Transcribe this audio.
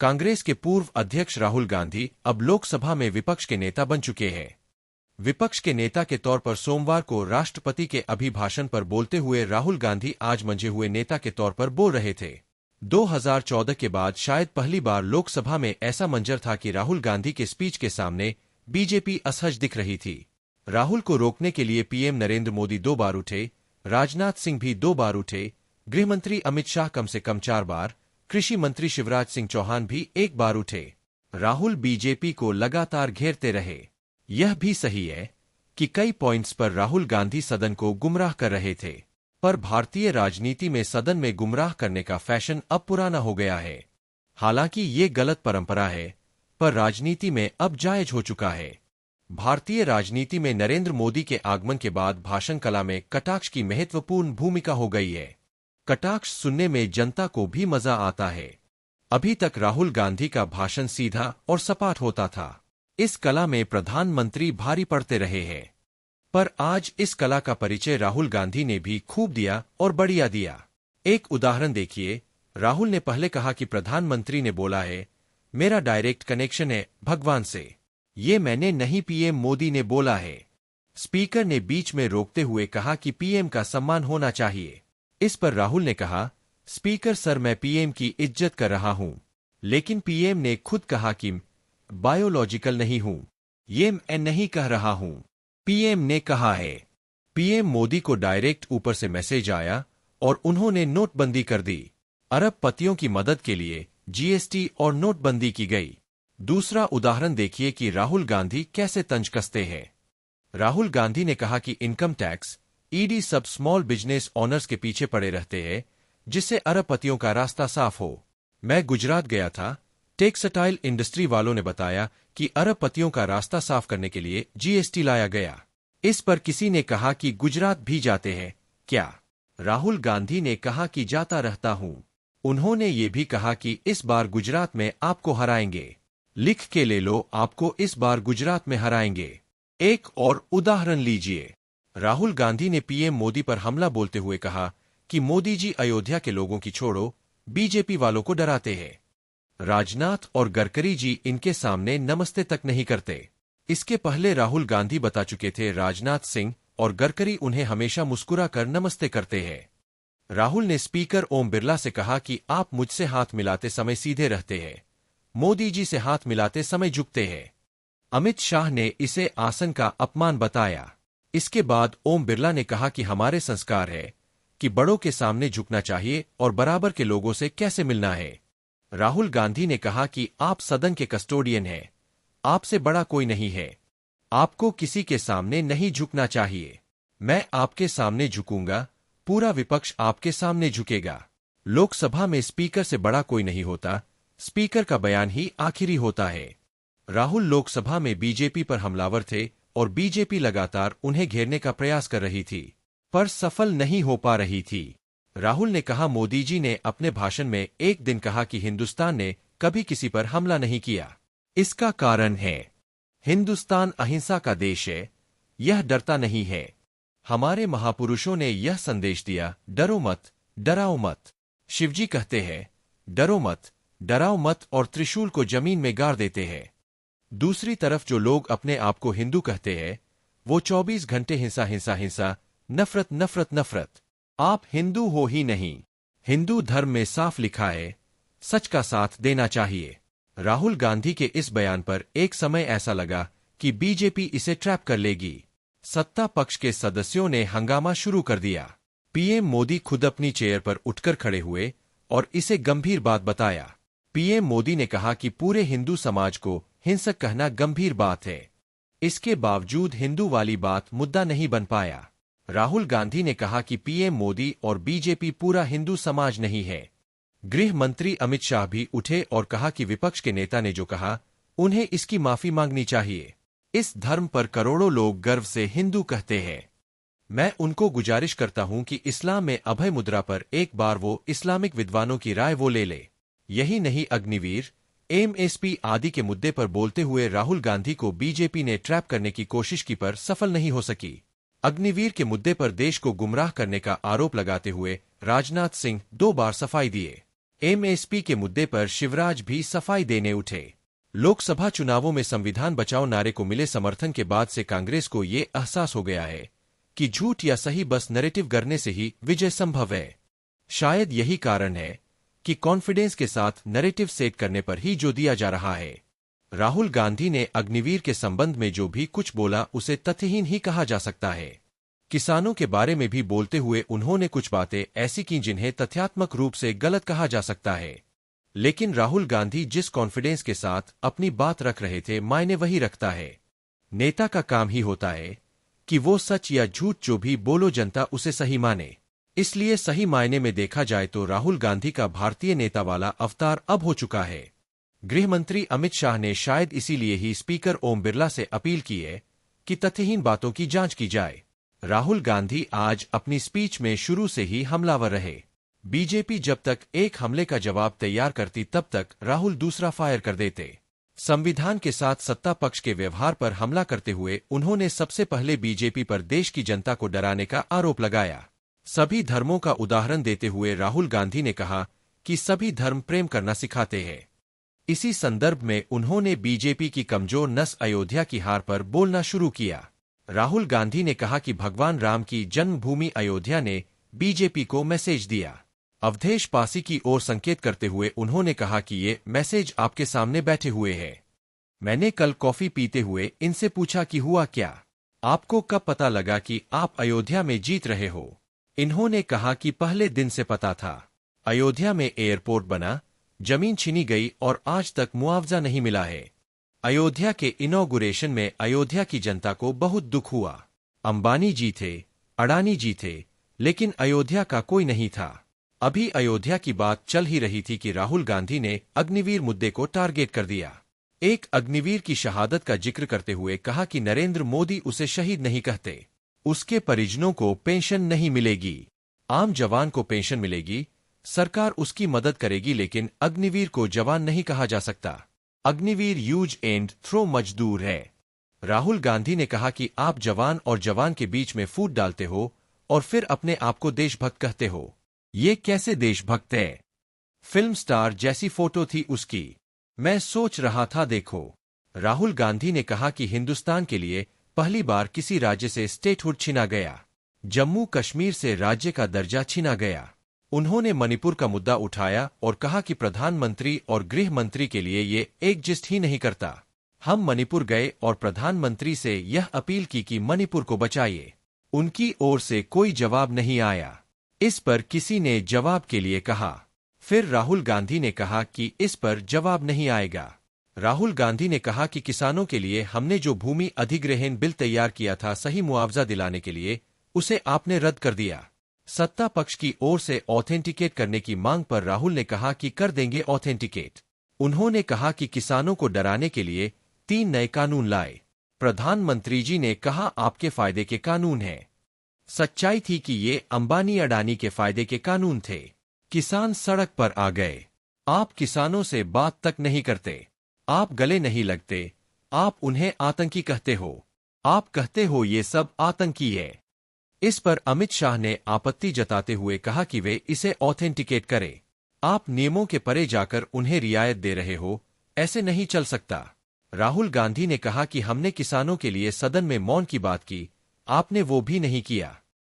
कांग्रेस के पूर्व अध्यक्ष राहुल गांधी अब लोकसभा में विपक्ष के नेता बन चुके हैं। विपक्ष के नेता के तौर पर सोमवार को राष्ट्रपति के अभिभाषण पर बोलते हुए राहुल गांधी आज मंझे हुए नेता के तौर पर बोल रहे थे। 2014 के बाद शायद पहली बार लोकसभा में ऐसा मंजर था कि राहुल गांधी के स्पीच के सामने बीजेपी असहज दिख रही थी। राहुल को रोकने के लिए पीएम नरेंद्र मोदी 2 बार उठे, राजनाथ सिंह भी 2 बार उठे, गृहमंत्री अमित शाह कम से कम 4 बार, कृषि मंत्री शिवराज सिंह चौहान भी 1 बार उठे। राहुल बीजेपी को लगातार घेरते रहे। यह भी सही है कि कई पॉइंट्स पर राहुल गांधी सदन को गुमराह कर रहे थे, पर भारतीय राजनीति में सदन में गुमराह करने का फैशन अब पुराना हो गया है। हालांकि ये गलत परंपरा है, पर राजनीति में अब जायज हो चुका है। भारतीय राजनीति में नरेंद्र मोदी के आगमन के बाद भाषण कला में कटाक्ष की महत्वपूर्ण भूमिका हो गई है। कटाक्ष सुनने में जनता को भी मजा आता है। अभी तक राहुल गांधी का भाषण सीधा और सपाट होता था। इस कला में प्रधानमंत्री भारी पड़ते रहे हैं, पर आज इस कला का परिचय राहुल गांधी ने भी खूब दिया और बढ़िया दिया। एक उदाहरण देखिए। राहुल ने पहले कहा कि प्रधानमंत्री ने बोला है, मेरा डायरेक्ट कनेक्शन है भगवान से। ये मैंने नहीं, पीएम मोदी ने बोला है। स्पीकर ने बीच में रोकते हुए कहा कि पीएम का सम्मान होना चाहिए। इस पर राहुल ने कहा, स्पीकर सर, मैं पीएम की इज्जत कर रहा हूं। लेकिन पीएम ने खुद कहा कि बायोलॉजिकल नहीं हूं, ये मैं नहीं कह रहा हूं, पीएम ने कहा है। पीएम मोदी को डायरेक्ट ऊपर से मैसेज आया और उन्होंने नोटबंदी कर दी। अरबपतियों की मदद के लिए जीएसटी और नोटबंदी की गई। दूसरा उदाहरण देखिए कि राहुल गांधी कैसे तंज कसते हैं। राहुल गांधी ने कहा कि इनकम टैक्स, ईडी सब स्मॉल बिजनेस ऑनर्स के पीछे पड़े रहते हैं, जिससे अरबपतियों का रास्ता साफ हो। मैं गुजरात गया था। टेक्सटाइल इंडस्ट्री वालों ने बताया कि अरबपतियों का रास्ता साफ करने के लिए जीएसटी लाया गया। इस पर किसी ने कहा कि गुजरात भी जाते हैं क्या? राहुल गांधी ने कहा कि जाता रहता हूं। उन्होंने ये भी कहा कि इस बार गुजरात में आपको हराएंगे। लिख के ले लो, आपको इस बार गुजरात में हराएंगे। एक और उदाहरण लीजिए। राहुल गांधी ने पीएम मोदी पर हमला बोलते हुए कहा कि मोदी जी अयोध्या के लोगों की छोड़ो, बीजेपी वालों को डराते हैं। राजनाथ और गडकरी जी इनके सामने नमस्ते तक नहीं करते। इसके पहले राहुल गांधी बता चुके थे, राजनाथ सिंह और गडकरी उन्हें हमेशा मुस्कुरा कर नमस्ते करते हैं। राहुल ने स्पीकर ओम बिरला से कहा कि आप मुझसे हाथ मिलाते समय सीधे रहते हैं, मोदी जी से हाथ मिलाते समय झुकते हैं। अमित शाह ने इसे आसन का अपमान बताया। इसके बाद ओम बिरला ने कहा कि हमारे संस्कार है कि बड़ों के सामने झुकना चाहिए और बराबर के लोगों से कैसे मिलना है। राहुल गांधी ने कहा कि आप सदन के कस्टोडियन हैं, आपसे बड़ा कोई नहीं है, आपको किसी के सामने नहीं झुकना चाहिए। मैं आपके सामने झुकूंगा, पूरा विपक्ष आपके सामने झुकेगा। लोकसभा में स्पीकर से बड़ा कोई नहीं होता, स्पीकर का बयान ही आखिरी होता है। राहुल लोकसभा में बीजेपी पर हमलावर थे और बीजेपी लगातार उन्हें घेरने का प्रयास कर रही थी, पर सफल नहीं हो पा रही थी। राहुल ने कहा, मोदी जी ने अपने भाषण में एक दिन कहा कि हिंदुस्तान ने कभी किसी पर हमला नहीं किया। इसका कारण है, हिंदुस्तान अहिंसा का देश है, यह डरता नहीं है। हमारे महापुरुषों ने यह संदेश दिया, डरो मत, डराओ मत। शिवजी कहते हैं, डरो मत, डराओ मत, और त्रिशूल को जमीन में गाड़ देते हैं। दूसरी तरफ जो लोग अपने आप को हिंदू कहते हैं, वो 24 घंटे हिंसा हिंसा हिंसा, नफरत नफरत नफरत। आप हिंदू हो ही नहीं। हिंदू धर्म में साफ लिखा है, सच का साथ देना चाहिए। राहुल गांधी के इस बयान पर एक समय ऐसा लगा कि बीजेपी इसे ट्रैप कर लेगी। सत्ता पक्ष के सदस्यों ने हंगामा शुरू कर दिया। पीएम मोदी खुद अपनी चेयर पर उठकर खड़े हुए और इसे गंभीर बात बताया। पीएम मोदी ने कहा कि पूरे हिंदू समाज को हिंसक कहना गंभीर बात है। इसके बावजूद हिंदू वाली बात मुद्दा नहीं बन पाया। राहुल गांधी ने कहा कि पीएम मोदी और बीजेपी पूरा हिंदू समाज नहीं है। गृह मंत्री अमित शाह भी उठे और कहा कि विपक्ष के नेता ने जो कहा, उन्हें इसकी माफी मांगनी चाहिए। इस धर्म पर करोड़ों लोग गर्व से हिंदू कहते हैं। मैं उनको गुजारिश करता हूं कि इस्लाम में अभय मुद्रा पर एक बार वो इस्लामिक विद्वानों की राय वो ले ले। यही नहीं, अग्निवीर, एमएसपी आदि के मुद्दे पर बोलते हुए राहुल गांधी को बीजेपी ने ट्रैप करने की कोशिश की, पर सफल नहीं हो सकी। अग्निवीर के मुद्दे पर देश को गुमराह करने का आरोप लगाते हुए राजनाथ सिंह 2 बार सफाई दिए। एमएसपी के मुद्दे पर शिवराज भी सफाई देने उठे। लोकसभा चुनावों में संविधान बचाओ नारे को मिले समर्थन के बाद से कांग्रेस को ये एहसास हो गया है कि झूठ या सही बस नैरेटिव गढ़ने से ही विजय संभव है। शायद यही कारण है कि कॉन्फिडेंस के साथ नैरेटिव सेट करने पर ही जो दिया जा रहा है। राहुल गांधी ने अग्निवीर के संबंध में जो भी कुछ बोला उसे तथ्यहीन ही कहा जा सकता है। किसानों के बारे में भी बोलते हुए उन्होंने कुछ बातें ऐसी की जिन्हें तथ्यात्मक रूप से गलत कहा जा सकता है। लेकिन राहुल गांधी जिस कॉन्फिडेंस के साथ अपनी बात रख रहे थे मायने वही रखता है। नेता का काम ही होता है कि वो सच या झूठ जो भी बोलो जनता उसे सही माने। इसलिए सही मायने में देखा जाए तो राहुल गांधी का भारतीय नेता वाला अवतार अब हो चुका है। गृहमंत्री अमित शाह ने शायद इसीलिए ही स्पीकर ओम बिरला से अपील की है कि तथ्यहीन बातों की जांच की जाए। राहुल गांधी आज अपनी स्पीच में शुरू से ही हमलावर रहे। बीजेपी जब तक एक हमले का जवाब तैयार करती तब तक राहुल दूसरा फायर कर देते। संविधान के साथ सत्ता पक्ष के व्यवहार पर हमला करते हुए उन्होंने सबसे पहले बीजेपी पर देश की जनता को डराने का आरोप लगाया। सभी धर्मों का उदाहरण देते हुए राहुल गांधी ने कहा कि सभी धर्म प्रेम करना सिखाते हैं। इसी संदर्भ में उन्होंने बीजेपी की कमजोर नस अयोध्या की हार पर बोलना शुरू किया। राहुल गांधी ने कहा कि भगवान राम की जन्मभूमि अयोध्या ने बीजेपी को मैसेज दिया। अवधेश पासी की ओर संकेत करते हुए उन्होंने कहा कि ये मैसेज आपके सामने बैठे हुए है। मैंने कल कॉफी पीते हुए इनसे पूछा कि हुआ क्या, आपको कब पता लगा कि आप अयोध्या में जीत रहे हो। इन्होंने कहा कि पहले दिन से पता था। अयोध्या में एयरपोर्ट बना, जमीन छीनी गई और आज तक मुआवजा नहीं मिला है। अयोध्या के इनॉग्रेशन में अयोध्या की जनता को बहुत दुख हुआ। अंबानी जी थे, अडानी जी थे, लेकिन अयोध्या का कोई नहीं था। अभी अयोध्या की बात चल ही रही थी कि राहुल गांधी ने अग्निवीर मुद्दे को टारगेट कर दिया। एक अग्निवीर की शहादत का जिक्र करते हुए कहा कि नरेंद्र मोदी उसे शहीद नहीं कहते, उसके परिजनों को पेंशन नहीं मिलेगी। आम जवान को पेंशन मिलेगी, सरकार उसकी मदद करेगी, लेकिन अग्निवीर को जवान नहीं कहा जा सकता। अग्निवीर यूज एंड थ्रो मजदूर है। राहुल गांधी ने कहा कि आप जवान और जवान के बीच में फूट डालते हो और फिर अपने आप को देशभक्त कहते हो। ये कैसे देशभक्त है? फिल्म स्टार जैसी फोटो थी उसकी। मैं सोच रहा था देखो। राहुल गांधी ने कहा कि हिंदुस्तान के लिए पहली बार किसी राज्य से स्टेटहुड छीना गया। जम्मू कश्मीर से राज्य का दर्जा छीना गया। उन्होंने मणिपुर का मुद्दा उठाया और कहा कि प्रधानमंत्री और गृह मंत्री के लिए ये एग्जिस्ट ही नहीं करता। हम मणिपुर गए और प्रधानमंत्री से यह अपील की कि मणिपुर को बचाइए। उनकी ओर से कोई जवाब नहीं आया। इस पर किसी ने जवाब के लिए कहा। फिर राहुल गांधी ने कहा कि इस पर जवाब नहीं आएगा। राहुल गांधी ने कहा कि किसानों के लिए हमने जो भूमि अधिग्रहण बिल तैयार किया था सही मुआवजा दिलाने के लिए, उसे आपने रद्द कर दिया। सत्ता पक्ष की ओर से ऑथेंटिकेट करने की मांग पर राहुल ने कहा कि कर देंगे ऑथेंटिकेट। उन्होंने कहा कि किसानों को डराने के लिए 3 नए कानून लाए। प्रधानमंत्री जी ने कहा आपके फायदे के कानून हैं। सच्चाई थी कि ये अंबानी अडानी के फायदे के कानून थे। किसान सड़क पर आ गए। आप किसानों से बात तक नहीं करते, आप गले नहीं लगते, आप उन्हें आतंकी कहते हो। आप कहते हो ये सब आतंकी है। इस पर अमित शाह ने आपत्ति जताते हुए कहा कि वे इसे ऑथेंटिकेट करें। आप नियमों के परे जाकर उन्हें रियायत दे रहे हो, ऐसे नहीं चल सकता। राहुल गांधी ने कहा कि हमने किसानों के लिए सदन में मौन की बात की, आपने वो भी नहीं किया।